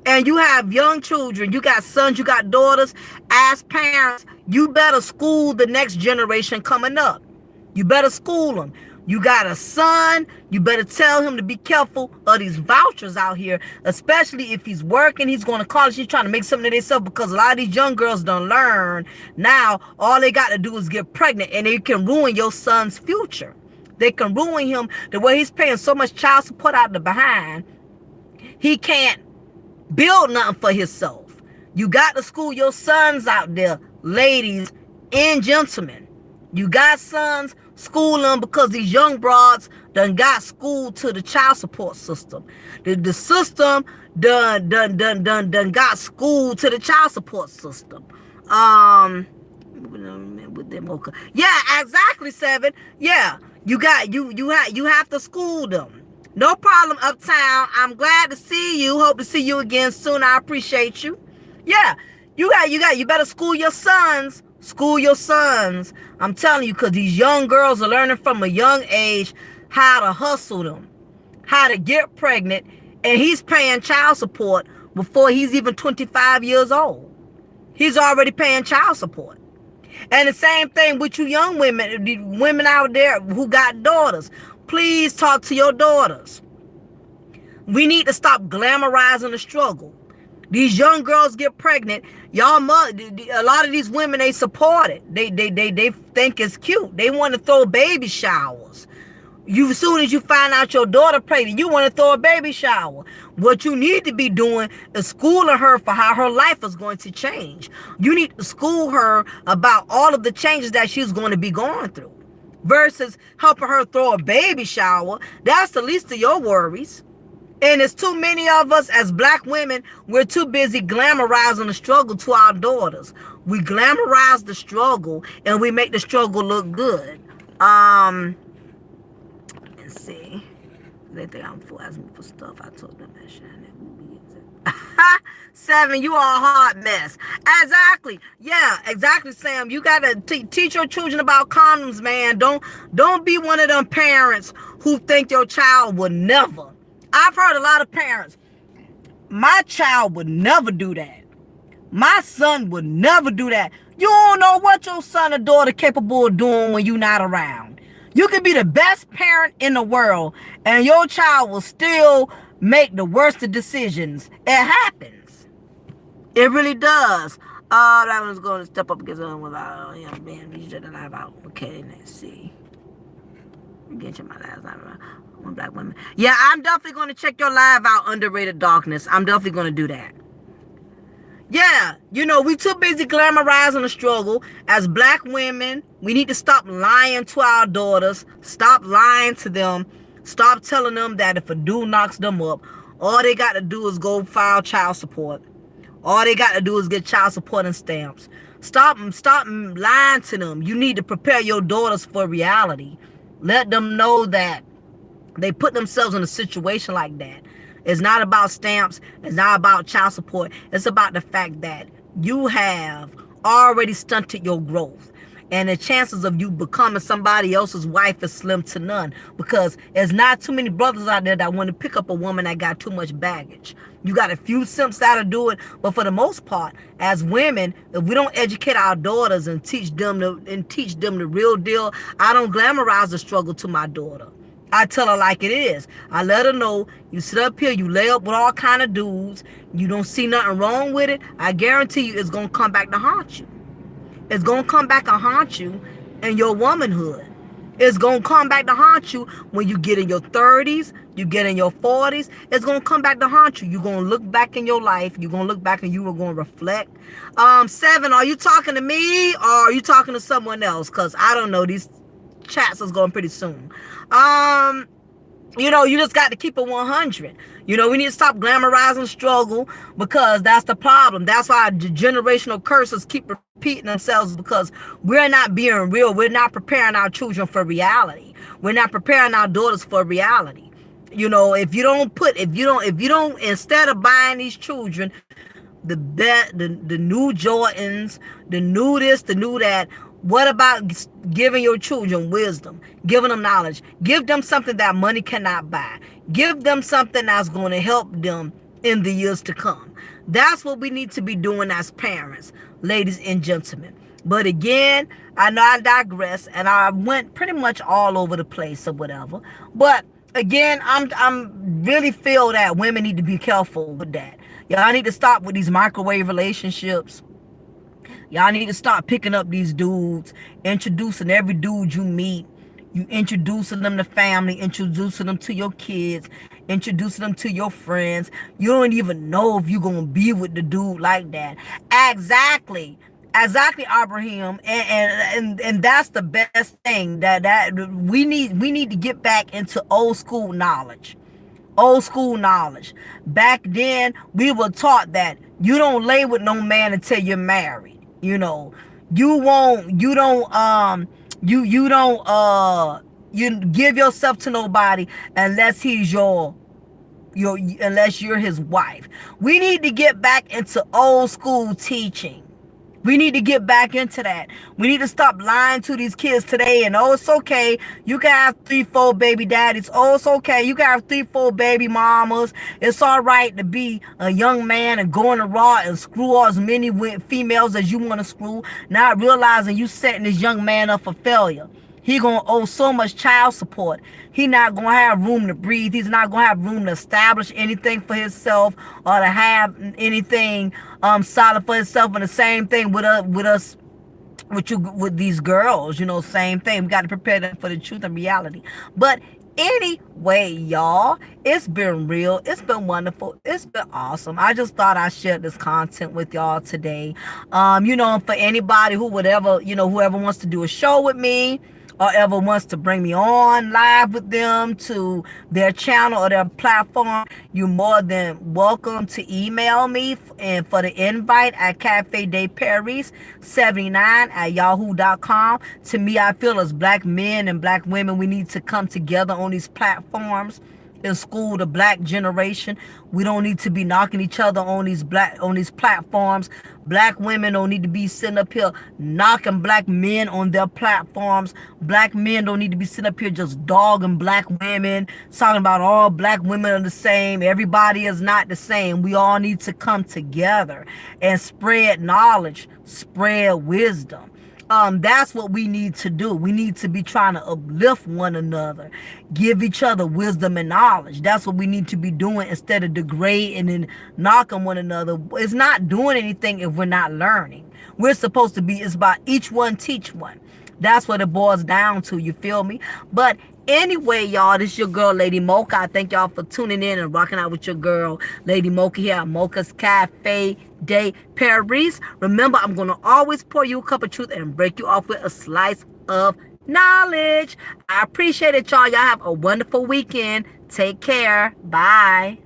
and you have young children, you got sons, you got daughters, as parents, you better school the next generation coming up. You better school them. You got a son, you better tell him to be careful of these vouchers out here, especially if he's working, he's going to college, he's trying to make something of himself, because a lot of these young girls don't learn. Now, all they got to do is get pregnant, and they can ruin your son's future. They can ruin him the way he's paying so much child support out the behind. He can't build nothing for himself. You got to school your sons out there, ladies and gentlemen. You got sons, school them, because these young broads done got schooled to the child support system. The system done got schooled to the child support system. With them, okay. Yeah, exactly, 7. Yeah, you have to school them. No problem, Uptown. I'm glad to see you. Hope to see you again soon. I appreciate you. Yeah, you better school your sons. School your sons. I'm telling you, because these young girls are learning from a young age how to hustle them, how to get pregnant, and he's paying child support before he's even 25 years old. He's already paying child support. And the same thing with you young women, the women out there who got daughters. Please talk to your daughters. We need to stop glamorizing the struggle. These young girls get pregnant. Y'all, a lot of these women, they support it. They think it's cute. They want to throw baby showers. As soon as you find out your daughter pregnant, you want to throw a baby shower. What you need to be doing is schooling her for how her life is going to change. You need to school her about all of the changes that she's going to be going through, versus helping her throw a baby shower. That's the least of your worries. And it's too many of us as black women, we're too busy glamorizing the struggle to our daughters. We glamorize the struggle and we make the struggle look good. Let's see. They think I'm asking me for stuff. I told them that shit. 7, you are a hot mess. Exactly. Yeah, exactly, Sam. You gotta teach your children about condoms, man. Don't be one of them parents who think your child will never. I've heard a lot of parents, my child would never do that. My son would never do that. You don't know what your son or daughter capable of doing when you're not around. You can be the best parent in the world, and your child will still make the worst of decisions. It happens. It really does. That one's going to step up against them without being about. Okay, let's see. Get you my last night. One black woman. Yeah, I'm definitely going to check your live out, Underrated Darkness. I'm definitely going to do that. Yeah, we too busy glamorizing the struggle. As black women, we need to stop lying to our daughters. Stop lying to them. Stop telling them that if a dude knocks them up, all they got to do is go file child support. All they got to do is get child support and stamps. Stop lying to them. You need to prepare your daughters for reality. Let them know that they put themselves in a situation like that. It's not about stamps. It's not about child support. It's about the fact that you have already stunted your growth. And the chances of you becoming somebody else's wife is slim to none, because there's not too many brothers out there that want to pick up a woman that got too much baggage. You got a few simps that'll do it, but for the most part, as women, if we don't educate our daughters and teach them the real deal, I don't glamorize the struggle to my daughter. I tell her like it is. I let her know, you sit up here, you lay up with all kind of dudes, you don't see nothing wrong with it. I guarantee you it's going to come back to haunt you. It's going to come back and haunt you in your womanhood. It's going to come back to haunt you when you get in your 30s, you get in your 40s. It's going to come back to haunt you. You're going to look back in your life. You're going to look back and you are going to reflect. 7, are you talking to me or are you talking to someone else? Because I don't know. These chats is going pretty soon. You just got to keep it 100. We need to stop glamorizing struggle, because that's the problem. That's why the generational curses keep repeating themselves, because we're not being real. We're not preparing our children for reality. We're not preparing our daughters for reality. If you don't, instead of buying these children the new Jordans, the new this, the new that. What about giving your children wisdom, giving them knowledge, give them something that money cannot buy, give them something that's going to help them in the years to come. That's what we need to be doing as parents, ladies and gentlemen. But again, I know I digress and I went pretty much all over the place or whatever. But again, I'm really feel that women need to be careful with that. Y'all need to stop with these microwave relationships. Y'all need to stop picking up these dudes, introducing every dude you meet. You introducing them to family, introducing them to your kids, introducing them to your friends. You don't even know if you're gonna be with the dude like that. Exactly. Exactly, Abraham. And that's the best thing that we need to get back into old school knowledge. Old school knowledge. Back then, we were taught that you don't lay with no man until you're married. You know, you give yourself to nobody unless he's unless you're his wife. We need to get back into old school teaching. We need to get back into that. We need to stop lying to these kids today. And oh, it's okay. You can have 3, 4 baby daddies. Oh, it's okay. You can have 3, 4 baby mamas. It's all right to be a young man and go on the raw and screw as many females as you want to screw. Not realizing you setting this young man up for failure. He gonna owe so much child support. He not gonna have room to breathe. He's not gonna have room to establish anything for himself or to have anything solid for himself. And the same thing with these girls. You know, same thing. We got to prepare them for the truth and reality. But anyway, y'all, it's been real. It's been wonderful. It's been awesome. I just thought I'd share this content with y'all today. You know, for anybody whoever wants to do a show with me, or ever wants to bring me on live with them to their channel or their platform, you're more than welcome to email me and for the invite at cafedeparis79@yahoo.com. To me, I feel as black men and black women, we need to come together on these platforms and school the black generation. We don't need to be knocking each other on these platforms. Black women don't need to be sitting up here knocking black men on their platforms. Black men don't need to be sitting up here just dogging black women, talking about all black women are the same. Everybody is not the same. We all need to come together and spread knowledge, spread wisdom. That's what we need to do. We need to be trying to uplift one another, give each other wisdom and knowledge. That's what we need to be doing instead of degrading and knocking one another. It's not doing anything if we're not learning. We're supposed to be, it's about each one teach one. That's what it boils down to, you feel me? But anyway, y'all, this is your girl, Lady Mocha. I thank y'all for tuning in and rocking out with your girl, Lady Mocha, here at Mocha's Cafe de Paris. Remember, I'm going to always pour you a cup of truth and break you off with a slice of knowledge. I appreciate it, y'all. Y'all have a wonderful weekend. Take care. Bye.